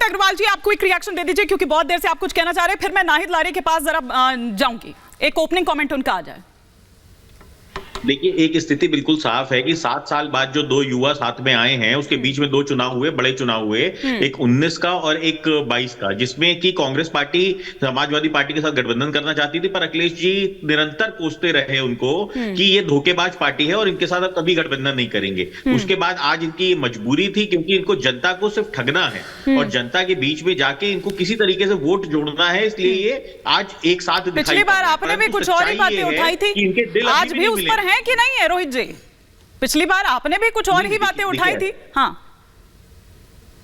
अग्रवाल जी, आप quick reaction दे दीजिए क्योंकि बहुत देर से आप कुछ कहना चाह रहे हैं, फिर मैं नाहिद लारी के पास जरा जाऊंगी, एक ओपनिंग कमेंट उनका आ जाए। देखिए, एक स्थिति बिल्कुल साफ है कि 7 साल बाद जो दो युवा साथ में आए हैं, उसके बीच में 2 चुनाव हुए, बड़े चुनाव हुए, एक 19 का और एक 22 का, जिसमें कि कांग्रेस पार्टी समाजवादी पार्टी के साथ गठबंधन करना चाहती थी, पर अखिलेश जी निरंतर कोसते रहे उनको कि ये धोखेबाज पार्टी है और इनके साथ अब कभी गठबंधन नहीं करेंगे। उसके बाद आज इनकी मजबूरी थी, क्योंकि इनको जनता को सिर्फ ठगना है और जनता के बीच में जाके इनको किसी तरीके से वोट जोड़ना है, इसलिए ये आज एक साथ पिछली बार आपने भी कुछ और ही बातें उठाई थी, आज भी उस पर है कि नहीं है रोहित जी? पिछली बार आपने भी कुछ और ही बातें उठाई थी। हाँ,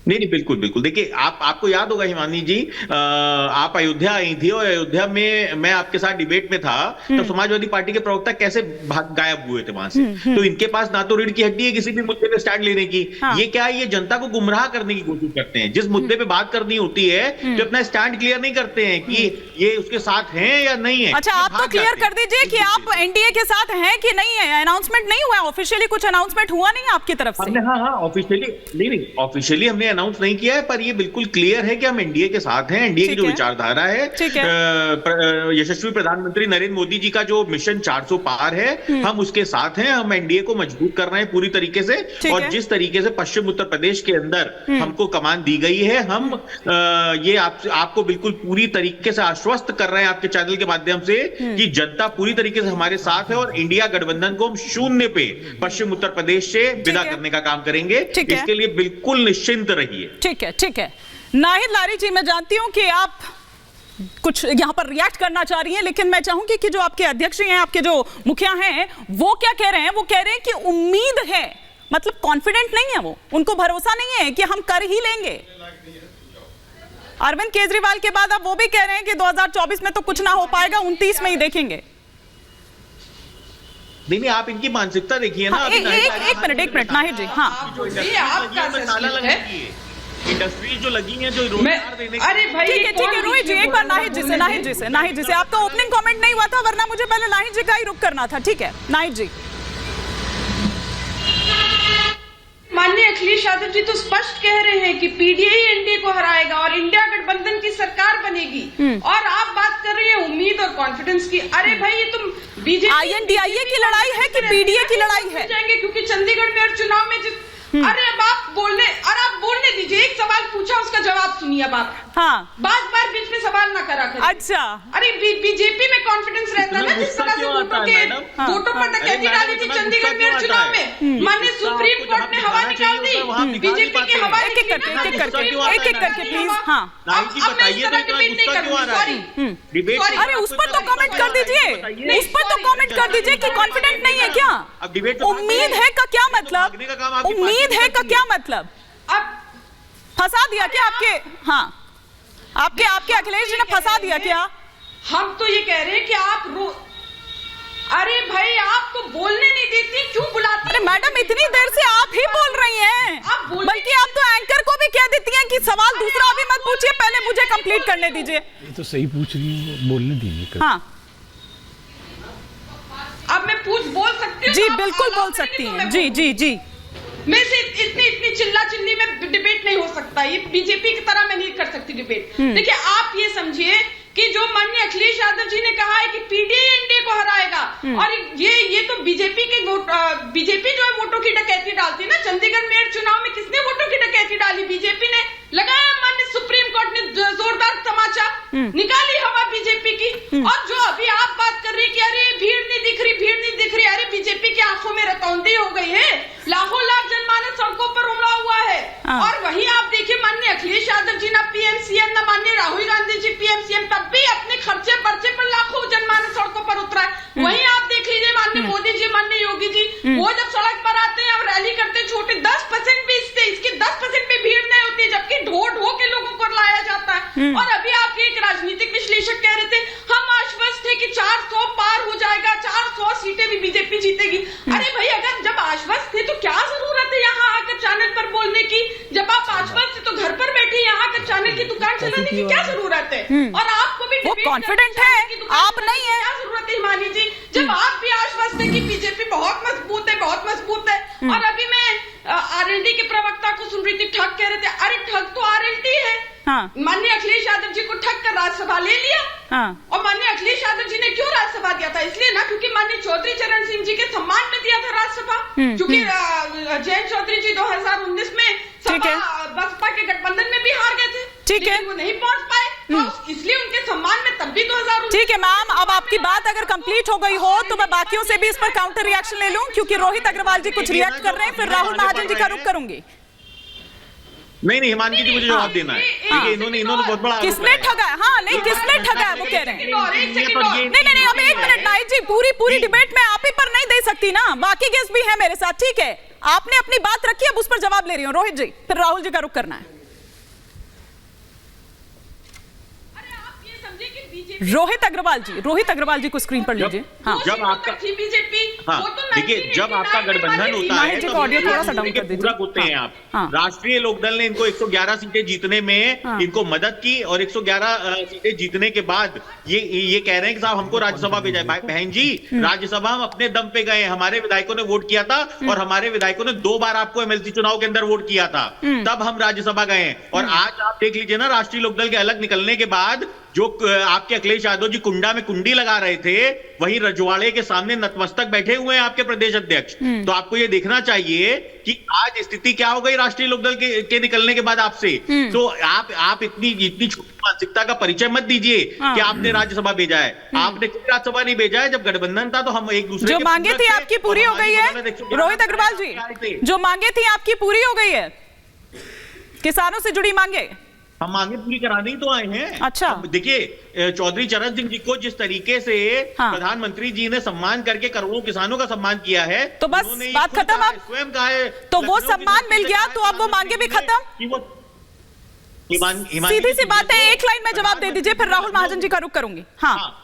नहीं, बिल्कुल बिल्कुल। देखिए, आपको याद होगा हिमानी जी, आप अयोध्या आई थी और अयोध्या में मैं आपके साथ डिबेट में था, तो समाजवादी पार्टी के प्रवक्ता कैसे गायब हुए थे वहां से। तो इनके पास ना तो रीढ़ की हड्डी है किसी भी मुद्दे पे स्टैंड लेने की। हाँ। ये क्या है, ये जनता को गुमराह करने की कोशिश करते हैं। जिस मुद्दे पे बात करनी होती है, जो अपना स्टैंड क्लियर नहीं करते हैं कि ये उसके साथ हैं या नहीं है। अच्छा, आप तो क्लियर कर दीजिए कि आप एनडीए के साथ हैं कि नहीं है। अनाउंसमेंट नहीं हुआ, ऑफिशियली कुछ अनाउंसमेंट हुआ नहीं आपकी तरफ से? हाँ, ऑफिशियली नहीं, ऑफिशियली हमने अनाउंस नहीं किया है, पर ये बिल्कुल क्लियर है कि हम एनडीए के साथ हैं। एनडीए की जो विचारधारा है, यशस्वी प्रधानमंत्री नरेंद्र मोदी जी का जो मिशन 400 पार है, हम उसके साथ हैं। हम एनडीए को मजबूत कर रहे हैं पूरी तरीके से, और जिस तरीके से पश्चिम उत्तर प्रदेश के अंदर हमको कमान दी गई है, हम ये आपको बिल्कुल पूरी तरीके से आश्वस्त कर रहे हैं आपके चैनल के माध्यम से कि जनता पूरी तरीके से हमारे साथ है और इंडिया गठबंधन को हम 0 पे पश्चिम उत्तर प्रदेश से विदा करने का काम करेंगे। इसके लिए बिल्कुल निश्चिंत रहिए। ठीक है। नाहिद लारी जी, मैं जानती हूं कि आप कुछ यहां पर रिएक्ट करना चाह रही हैं, लेकिन मैं चाहूंगी कि जो आपके अध्यक्ष हैं, आपके जो मुखिया हैं, वो क्या कह रहे हैं? वो कह रहे हैं कि उम्मीद है, मतलब कॉन्फिडेंट नहीं है वो, उनको भरोसा नहीं है कि हम कर ही लेंगे। अरविंद केजरीवाल के बाद अब वो भी कह रहे हैं कि 2024 में तो कुछ ना हो पाएगा, 29 में ही देखेंगे। नहीं, आप इनकी मानसिकता देखिए ना। एक मिनट नाहिद जी। हाँ, इंडस्ट्री जो लगी है, जो रोजगार देने की। अरे भाई, ठीक है रोहित जी, एक बार नाहिद जी से आपका ओपनिंग कमेंट नहीं हुआ था, वरना मुझे पहले नाहिद जी का ही रुक करना था। ठीक है नाहिद जी। माननीय अखिलेश यादव जी तो स्पष्ट कह रहे हैं कि पीडीए ही एनडीए को हराएगा और इंडिया गठबंधन की सरकार बनेगी, और आप बात कर रही हैं उम्मीद और कॉन्फिडेंस की। अरे भाई, ये तुम बीजेपी आईएनडीआईए की लड़ाई है कि पीडीए की लड़ाई है? जाएंगे क्योंकि चंडीगढ़ में और चुनाव में अरे अब आप बोलने दीजिए। एक सवाल पूछा, उसका जवाब सुनिए। अब आप बार बीच में सवाल ना करा करें। अच्छा, अरे बीजेपी में कॉन्फिडेंस रहता है ना, जिस तरह से वोटों पर डकैती डाली थी चंडीगढ़ में और चुनाव में, माननीय सुप्रीम कोर्ट ने हवा निकाल दी, बीजेपी की हवा। एक एक करके प्लीज। हाँ, अरे उस पर तो कमेंट कर दीजिए, उस पर तो कमेंट कर दीजिए कि कॉन्फिडेंट नहीं है क्या? उम्मीद है का क्या मतलब? उम्मीद है का क्या मतलब? अब फंसा दिया क्या आपके? हाँ, आपके अखिलेश जी ने फंसा दिया क्या? हम तो ये कह रहे हैं कि आप अरे भाई, आप तो बोलने नहीं देती, क्यों बुलाती? अरे मैडम, इतनी देर से आप ही बोल रही हैं, बल्कि आप तो एंकर को भी कह देती हैं कि सवाल दूसरा अभी मत पूछिए, पहले मुझे कंप्लीट करने दीजिए। ये तो सही पूछ रही हूँ, बोलने दीजिए। हाँ, अब मैं बोल सकती हूँ? जी बिल्कुल बोल सकती हैं। जी मैं से इतनी चिल्ला चिल्ली में डिबेट नहीं हो सकता। ये बीजेपी की तरह मैं नहीं कर सकती डिबेट। देखिए, आप ये समझिए कि जो माननीय अखिलेश यादव जी ने कहा है कि पीडीए एनडीए को हराएगा, और ये तो बीजेपी जो है वोटों की डकैती डालती है ना। चंडीगढ़ मेयर चुनाव में किसने वोटों की डकैती डाली? बीजेपी ने लगाया। माननीय सुप्रीम कोर्ट ने जोरदार तमाचा निकाली हवा बीजेपी की। और जो अभी आप बात कर रही कि अरे भीड़ नहीं दिख रही, अरे बीजेपी की आंखों में रतौंधी हो गई है, लाखों लाख जनमानस सड़कों पर उमड़ा हुआ है। और वहीं आप देखिए, माननीय अखिलेश यादव जी ना पीएम-सीएम, ना माननीय राहुल गांधी जी पीएम-सीएम, तब भी अपने खर्चे पर्चे पर लाखों जनमानस सड़कों पर उतरा है। वहीं आप देख लीजिए, माननीय मोदी जी, माननीय योगी जी, वो जब सड़क पर आते हैं और रैली करते, छोटे 10% भी इसकी 10% भी भीड़ नहीं होती, जबकि ढो के लोगों को लाया जाता है। और अभी आपके एक राजनीतिक विश्लेषक कह रहे थे, हम आश्वस्त थे कि 400 पार हो जाएगा, 400 सीटें भी बीजेपी जीतेगी। अरे भाई, अगर जब आश्वस्त थे तो क्या जरूरत है यहाँ आकर चैनल पर बोलने की? जब आप आश्वस्त थे तो घर पर बैठे यहाँ आकर चैनल की दुकान चलाने की क्या जरूरत है? और आपको भी वो कॉन्फिडेंट है, आप नहीं है, क्या जरूरत है हिमानी जी? जब आप भी आश्वस्त है कि बीजेपी बहुत मजबूत है। और अभी मैं आरएलडी के प्रवक्ता को सुन रही थी, ठग कह रहे थे। अरे ठग तो आरएलडी है, हाँ। माननीय अखिलेश यादव जी को ठग कर राज्यसभा ले लिया। हाँ। और माननीय अखिलेश यादव जी ने क्यों राज्यसभा दिया था? इसलिए ना क्योंकि माननीय चौधरी चरण सिंह जी के सम्मान में दिया था राज्यसभा, क्योंकि जयंत चौधरी जी 2019 में बसपा के गठबंधन में भी हार गए थे। ठीक है, वो नहीं पहुंच पाए, तो इसलिए उनके सम्मान में तब भी 2019। ठीक है मैम, अब आपकी बात अगर कंप्लीट हो गई हो तो मैं बाकियों से भी इस पर काउंटर रिएक्शन ले लूं, क्योंकि रोहित अग्रवाल जी कुछ रिएक्ट कर रहे हैं, फिर राहुल महाजन जी का रुख करूंगी। नहीं, हिमांगी जी मुझे जवाब देना है। देखिए, इन्होंने बहुत बड़ा किसने ठगा है? हाँ नहीं, किसने ठगा है वो कह रहे हैं। नहीं, अब एक मिनट नाइक जी, पूरी डिबेट में आप ही पर नहीं दे सकती ना, बाकी गेस्ट भी है मेरे साथ। ठीक है, आपने अपनी बात रखी, अब उस पर जवाब ले रही हूँ। रोहित जी, फिर राहुल जी का रुख करना है। रोहित अग्रवाल जी को स्क्रीन पर लीजिए। हाँ, जब आपका बीजेपी, देखिए, जब आपका गठबंधन होता है तो ऑडियो थोड़ा सा डाउन कर दीजिए। पूरक होते हैं आप। राष्ट्रीय लोकदल ने इनको 111 सीटें जीतने में इनको मदद की, और 111 सीटें जीतने के बाद ये कह रहे हैं कि साहब हमको राज्यसभा भेजा। बहन जी, राज्यसभा हम अपने दम पे गए, हमारे विधायकों ने वोट किया था, और हमारे विधायकों ने 2 बार आपको एमएलसी चुनाव के अंदर वोट किया था, तब हम राज्यसभा गए। और आज आप देख लीजिए ना, राष्ट्रीय लोकदल के अलग निकलने के बाद जो आपके अखिलेश यादव जी कुंडा में कुंडी लगा रहे थे, वही रजवाड़े के सामने नतमस्तक बैठे हुए हैं आपके प्रदेश अध्यक्ष। तो आपको ये देखना चाहिए कि आज स्थिति क्या हो गई राष्ट्रीय लोकदल के निकलने के बाद आपसे। तो आप इतनी छोटी मानसिकता का परिचय मत दीजिए कि आपने राज्यसभा भेजा है। आपने राज्यसभा नहीं भेजा है। जब गठबंधन था तो हम एक दूसरे जो मांगे थी आपकी पूरी हो गई है। रोहित अग्रवाल जी, जो मांगे थी आपकी पूरी हो गई है, किसानों से जुड़ी मांगे हम मांगे पूरी कराने ही तो आए हैं। अच्छा, देखिए, चौधरी चरण सिंह जी को जिस तरीके से प्रधानमंत्री जी ने सम्मान करके करोड़ों किसानों का सम्मान किया है, तो बस बात खत्म। अब स्वयं कहा है तो वो सम्मान मिल गया, तो अब वो मांगे भी खत्म। सीधी सी बात है, एक लाइन में जवाब दे दीजिए, फिर राहुल महाजन जी का रुख करूंगी। हाँ,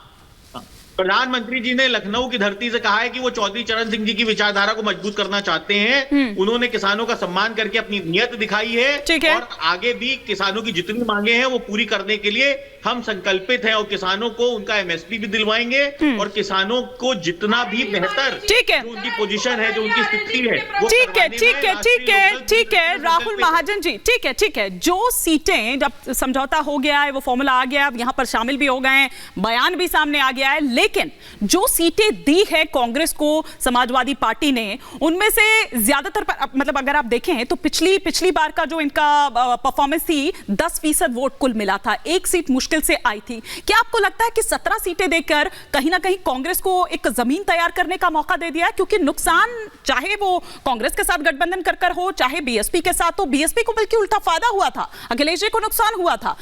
प्रधानमंत्री जी ने लखनऊ की धरती से कहा है कि वो चौधरी चरण सिंह जी की विचारधारा को मजबूत करना चाहते हैं। उन्होंने किसानों का सम्मान करके अपनी नियत दिखाई है, और आगे भी किसानों की जितनी मांगे हैं वो पूरी करने के लिए हम संकल्पित हैं, और किसानों को उनका एमएसपी भी दिलवाएंगे, और किसानों को जितना भी बेहतर जो उनकी पोजीशन है, जो उनकी स्थिति है, ठीक है राहुल महाजन जी, ठीक है। जो सीटें, जब समझौता हो गया है, वो फॉर्मूला आ गया, यहाँ पर शामिल भी हो गए हैं, बयान भी सामने आ गया है, लेकिन जो सीटें दी है कांग्रेस को समाजवादी पार्टी ने, उनमें से ज्यादातर, मतलब अगर आप देखें तो पिछली बार का जो इनका परफॉर्मेंस थी, 10% वोट कुल मिला था, एक सीट मुश्किल से आई थी। क्या आपको लगता है कि 17 सीटें देकर कहीं ना कहीं कांग्रेस को एक जमीन तैयार करने का मौका दे दिया? क्योंकि नुकसान चाहे वो कांग्रेस के साथ गठबंधन कर हो, चाहे बीएसपी के साथ, तो बीएसपी को बल्कि उल्टा फायदा हुआ था, अखिलेश जी को नुकसान हुआ था।